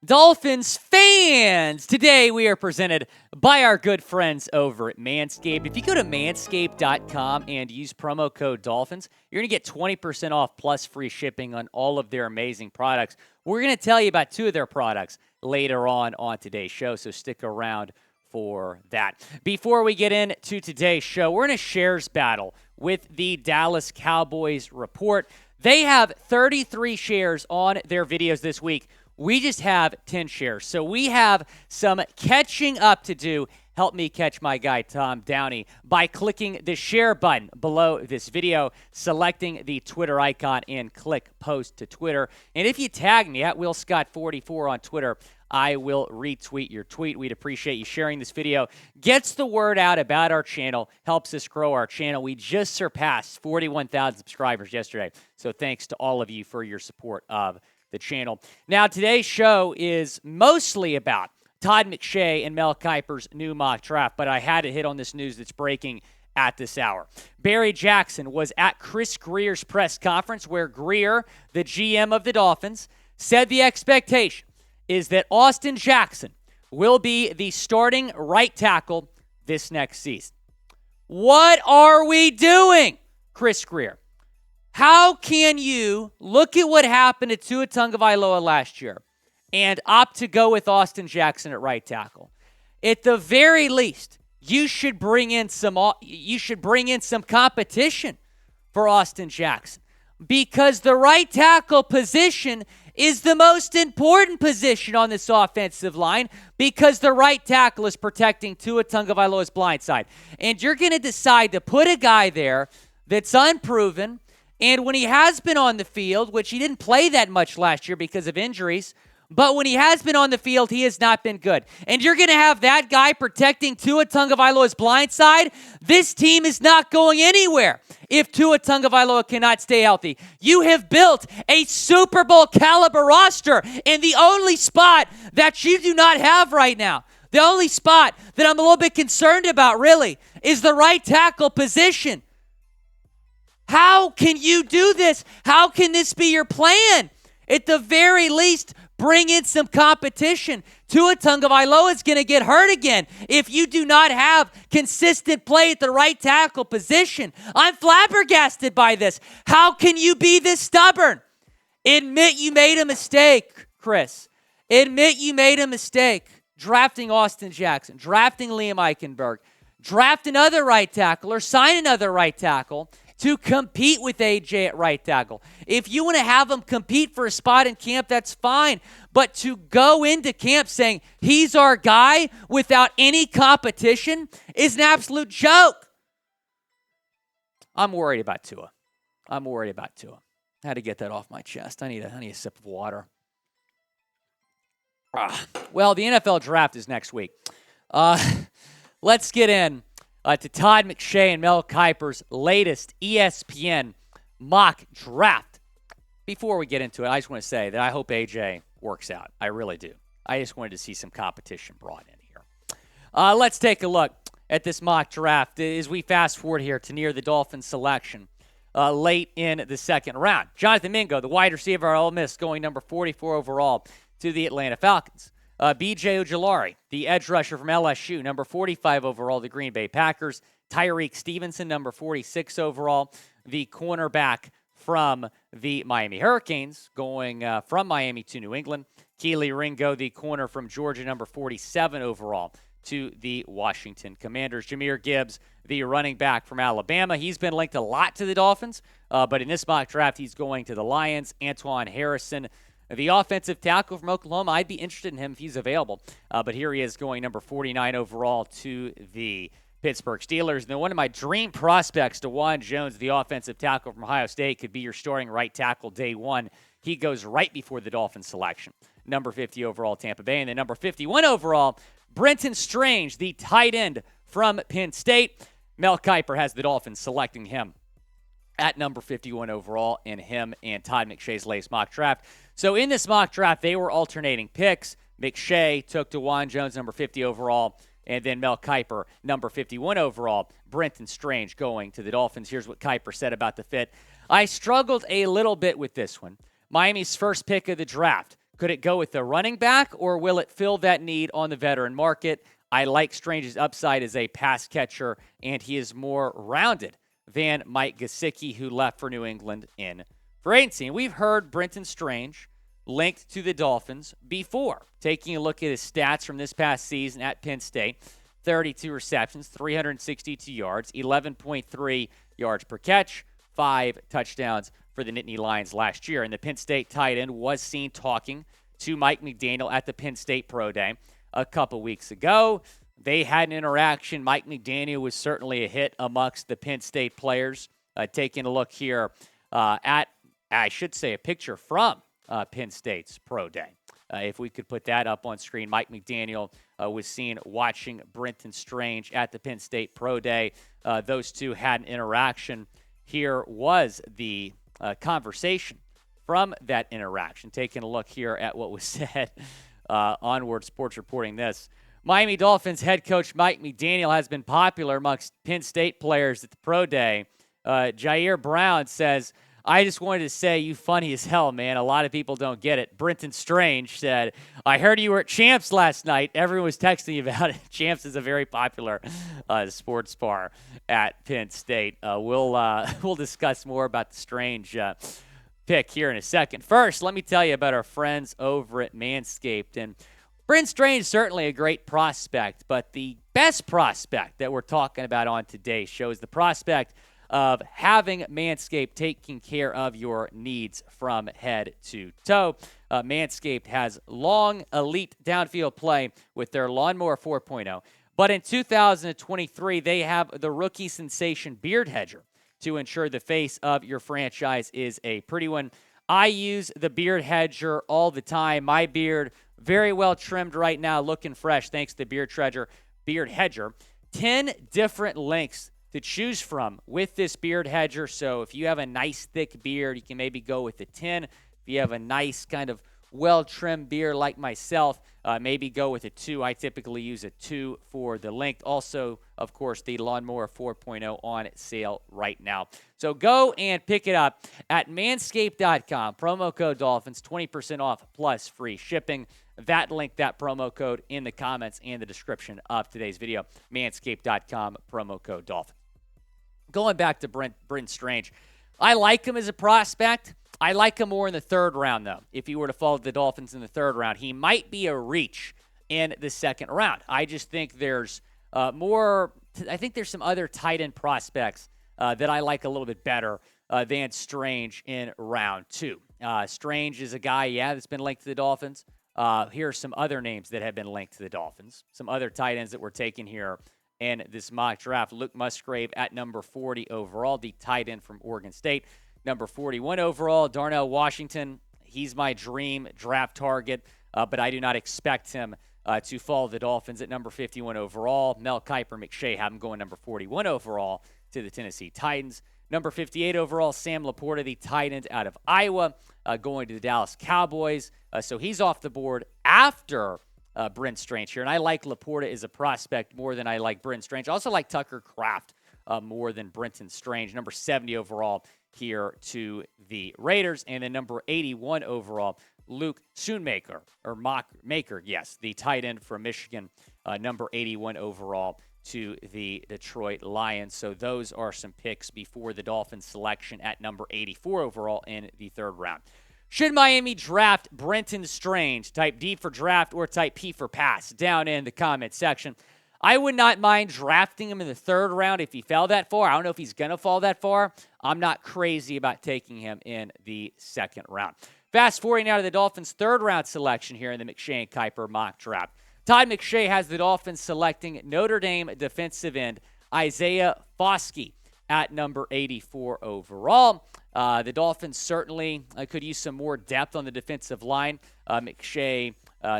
Dolphins fans! Today we are presented by our good friends over at Manscaped. If you go to manscaped.com and use promo code Dolphins, you're going to get 20% off plus free shipping on all of their amazing products. We're going to tell you about two of their products later on today's show, so stick around for that. Before we get into today's show, we're in a shares battle with the Dallas Cowboys report. They have 33 shares on their videos this week. We just have 10 shares. So we have some catching up to do. Help me catch my guy, Tom Downey, by clicking the share button below this video, selecting the Twitter icon, and click post to Twitter. And if you tag me at WillScott44 on Twitter, I will retweet your tweet. We'd appreciate you sharing this video. Gets the word out about our channel, helps us grow our channel. We just surpassed 41,000 subscribers yesterday. So thanks to all of you for your support of the channel. Now, today's show is mostly about Todd McShay and Mel Kiper's new mock draft, but I had to hit on this news that's breaking at this hour. Barry Jackson was at Chris Grier's press conference where Grier, the GM of the Dolphins, said the expectation is that Austin Jackson will be the starting right tackle this next season. What are we doing, Chris Grier? How can you look at what happened to Tua Tagovailoa last year and opt to go with Austin Jackson at right tackle? At the very least, you should bring in some competition for Austin Jackson, because the right tackle position is the most important position on this offensive line, because the right tackle is protecting Tua Tagovailoa's blind side. And you're going to decide to put a guy there that's unproven, and when he has been on the field, which he didn't play that much last year because of injuries, but when he has been on the field, he has not been good. And you're going to have that guy protecting Tua Tagovailoa's blind side? This team is not going anywhere if Tua Tagovailoa cannot stay healthy. You have built a Super Bowl caliber roster, and the only spot that you do not have right now, the only spot that I'm a little bit concerned about, really, is the right tackle position. How can you do this? How can this be your plan? At the very least, bring in some competition. Tua Tagovailoa is going to get hurt again if you do not have consistent play at the right tackle position. I'm flabbergasted by this. How can you be this stubborn? Admit you made a mistake, Chris. Admit you made a mistake drafting Austin Jackson, drafting Liam Eichenberg, draft another right tackle or sign another right tackle to compete with AJ at right tackle. If you want to have him compete for a spot in camp, that's fine. But to go into camp saying he's our guy without any competition is an absolute joke. I'm worried about Tua. I had to get that off my chest. I need a sip of water. Well, the NFL draft is next week. Let's get in to Todd McShay and Mel Kiper's latest ESPN mock draft. Before we get into it, I just want to say that I hope AJ works out. I really do. I just wanted to see some competition brought in here. Let's take a look at this mock draft as we fast forward here to near the Dolphins selection late in the second round. Jonathan Mingo, the wide receiver of Ole Miss, going number 44 overall to the Atlanta Falcons. B.J. Ojulari, the edge rusher from LSU, number 45 overall, the Green Bay Packers. Tyreek Stevenson, number 46 overall, the cornerback from the Miami Hurricanes, going from Miami to New England. Keely Ringo, the corner from Georgia, number 47 overall, to the Washington Commanders. Jahmyr Gibbs, the running back from Alabama. He's been linked a lot to the Dolphins, but in this mock draft, he's going to the Lions. Antoine Harrison, the offensive tackle from Oklahoma. I'd be interested in him if he's available. But here he is going number 49 overall to the Pittsburgh Steelers. And then one of my dream prospects, DeJuan Jones, the offensive tackle from Ohio State, could be your starting right tackle day one. He goes right before the Dolphins selection. Number 50 overall, Tampa Bay. And then number 51 overall, Brenton Strange, the tight end from Penn State. Mel Kiper has the Dolphins selecting him at number 51 overall, in him and Todd McShay's latest mock draft. So in this mock draft, they were alternating picks. McShay took DeJuan Jones, number 50 overall, and then Mel Kiper, number 51 overall. Brenton Strange going to the Dolphins. Here's what Kiper said about the fit. I struggled a little bit with this one. Miami's first pick of the draft Could it go with the running back, or will it fill that need on the veteran market? I like Strange's upside as a pass catcher, and he is more rounded than Mike Gesicki, who left for New England in free agency. And we've heard Brenton Strange linked to the Dolphins before. Taking a look at his stats from this past season at Penn State, 32 receptions, 362 yards, 11.3 yards per catch, 5 touchdowns for the Nittany Lions last year. And the Penn State tight end was seen talking to Mike McDaniel at the Penn State Pro Day a couple weeks ago. They had an interaction. Mike McDaniel was certainly a hit amongst the Penn State players. Taking a look here at, I should say, a picture from Penn State's Pro Day. If we could put that up on screen, Mike McDaniel was seen watching Brenton Strange at the Penn State Pro Day. Those two had an interaction. Here was the conversation from that interaction. Taking a look here at what was said. Onward Sports reporting this. Miami Dolphins head coach Mike McDaniel has been popular amongst Penn State players at the Pro Day. Jair Brown says, I just wanted to say you funny as hell, man. A lot of people don't get it. Brenton Strange said, I heard you were at Champs last night. Everyone was texting you about it. Champs is a very popular sports bar at Penn State. We'll discuss more about the Strange pick here in a second. First, let me tell you about our friends over at Manscaped. And Brenton Strange is certainly a great prospect, but the best prospect that we're talking about on today's show is the prospect of having Manscaped taking care of your needs from head to toe. Manscaped has long, elite downfield play with their Lawnmower 4.0. But in 2023, they have the rookie sensation Beard Hedger to ensure the face of your franchise is a pretty one. I use the Beard Hedger all the time. My beard, very well trimmed right now, looking fresh thanks to Beard Hedger. 10 different lengths to choose from with this Beard Hedger. So if you have a nice thick beard, you can maybe go with the 10. If you have a nice kind of well-trimmed beard like myself, maybe go with a 2. I typically use a 2 for the length. Also, of course, the Lawnmower 4.0 on sale right now. So go and pick it up at manscaped.com. Promo code Dolphins, 20% off plus free shipping. That link, that promo code in the comments and the description of today's video. Manscaped.com, promo code Dolphins. Going back to Brenton Strange, I like him as a prospect. I like him more in the third round, though. If he were to fall to the Dolphins in the third round, he might be a reach in the second round. I just think there's more. I think there's some other tight end prospects that I like a little bit better than Strange in round 2. Strange is a guy, that's been linked to the Dolphins. Here are some other names that have been linked to the Dolphins. Some other tight ends that were taken here in this mock draft. Luke Musgrave at number 40 overall, the tight end from Oregon State. Number 41 overall, Darnell Washington. He's my dream draft target, but I do not expect him to fall to the Dolphins at number 51 overall. Mel Kiper, McShay have him going number 41 overall to the Tennessee Titans. Number 58 overall, Sam LaPorta, the tight end out of Iowa, going to the Dallas Cowboys. So he's off the board after Brenton Strange here. And I like LaPorta as a prospect more than I like Brenton Strange. I also like Tucker Kraft more than Brenton Strange. Number 70 overall here to the Raiders. And then number 81 overall, Luke Shoonmaker, or Maker, yes, the tight end from Michigan, number 81 overall to the Detroit Lions. So those are some picks before the Dolphins selection at number 84 overall in the third round. Should Miami draft Brenton Strange? Type D for draft or type P for pass down in the comment section. I would not mind drafting him in the third round if he fell that far. I don't know if he's going to fall that far. I'm not crazy about taking him in the second round. Fast forwarding now to the Dolphins' third round selection here in the McShay and Kiper mock draft. Todd McShay has the Dolphins selecting Notre Dame defensive end Isaiah Foskey at number 84 overall. The Dolphins certainly could use some more depth on the defensive line. McShay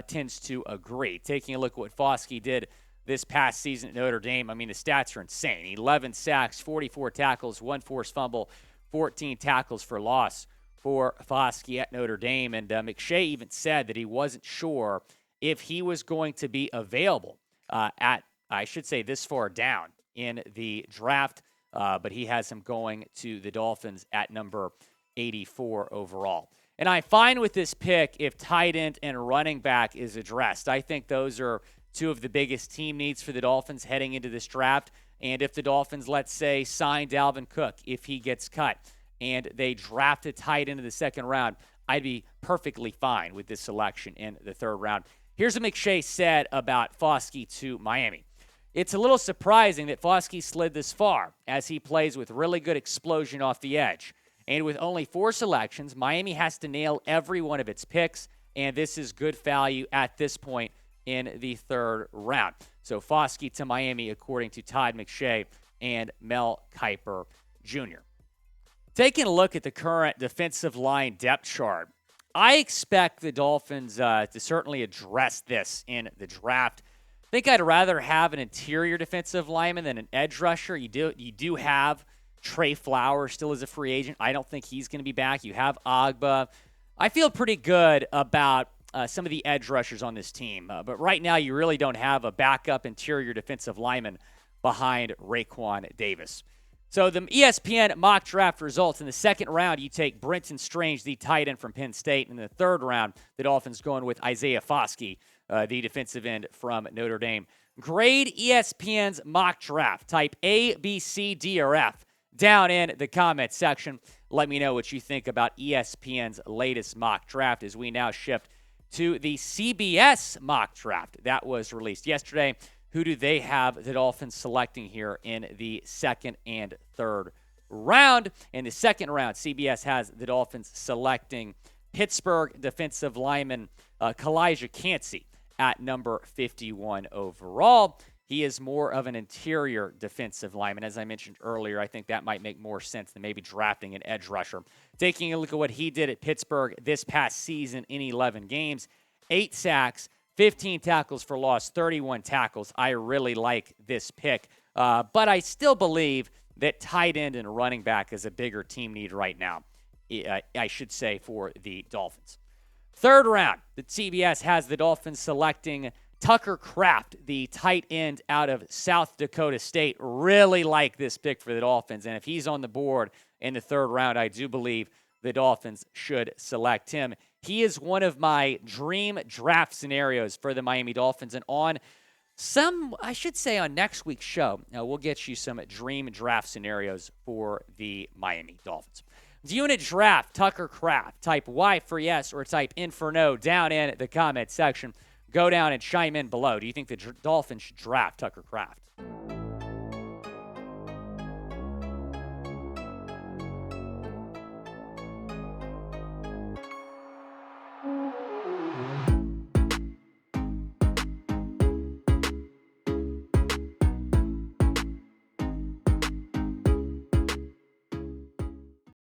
tends to agree. Taking a look at what Foskey did this past season at Notre Dame, I mean, the stats are insane. 11 sacks, 44 tackles, 1 forced fumble, 14 tackles for loss for Foskey at Notre Dame. And McShay even said that he wasn't sure if he was going to be available at, I should say, this far down in the draft. But he has him going to the Dolphins at number 84 overall. And I'm fine with this pick if tight end and running back is addressed. I think those are two of the biggest team needs for the Dolphins heading into this draft. And if the Dolphins, let's say, sign Dalvin Cook, if he gets cut, and they draft a tight end in the second round, I'd be perfectly fine with this selection in the third round. Here's what McShay said about Foskey to Miami. It's a little surprising that Foskey slid this far, as he plays with really good explosion off the edge. And with only 4 selections, Miami has to nail every one of its picks, and this is good value at this point in the third round. So Foskey to Miami, according to Todd McShay and Mel Kiper Jr. Taking a look at the current defensive line depth chart, I expect the Dolphins to certainly address this in the draft. I think I'd rather have an interior defensive lineman than an edge rusher. You do have Trey Flowers still as a free agent. I don't think he's going to be back. You have Agba. I feel pretty good about some of the edge rushers on this team. But right now, you really don't have a backup interior defensive lineman behind Raekwon Davis. So the ESPN mock draft results: in the second round, you take Brenton Strange, the tight end from Penn State. In the third round, the Dolphins going with Isaiah Foskey, the defensive end from Notre Dame. Grade ESPN's mock draft. Type A, B, C, D, or F down in the comment section. Let me know what you think about ESPN's latest mock draft as we now shift to the CBS mock draft that was released yesterday. Who do they have the Dolphins selecting here in the second and third round? In the second round, CBS has the Dolphins selecting Pittsburgh defensive lineman Calijah Kancey at number 51 overall. He is more of an interior defensive lineman. As I mentioned earlier, I think that might make more sense than maybe drafting an edge rusher. Taking a look at what he did at Pittsburgh this past season in 11 games, 8 sacks, 15 tackles for loss, 31 tackles. I really like this pick. But I still believe that tight end and running back is a bigger team need right now, I should say, for the Dolphins. Third round, the CBS has the Dolphins selecting Tucker Kraft, the tight end out of South Dakota State. Really like this pick for the Dolphins. And if he's on the board in the third round, I do believe the Dolphins should select him. He is one of my dream draft scenarios for the Miami Dolphins. And on next week's show, we'll get you some dream draft scenarios for the Miami Dolphins. Do you want to draft Tucker Kraft? Type Y for yes or type N for no down in the comment section. Go down and chime in below. Do you think the Dolphins should draft Tucker Kraft?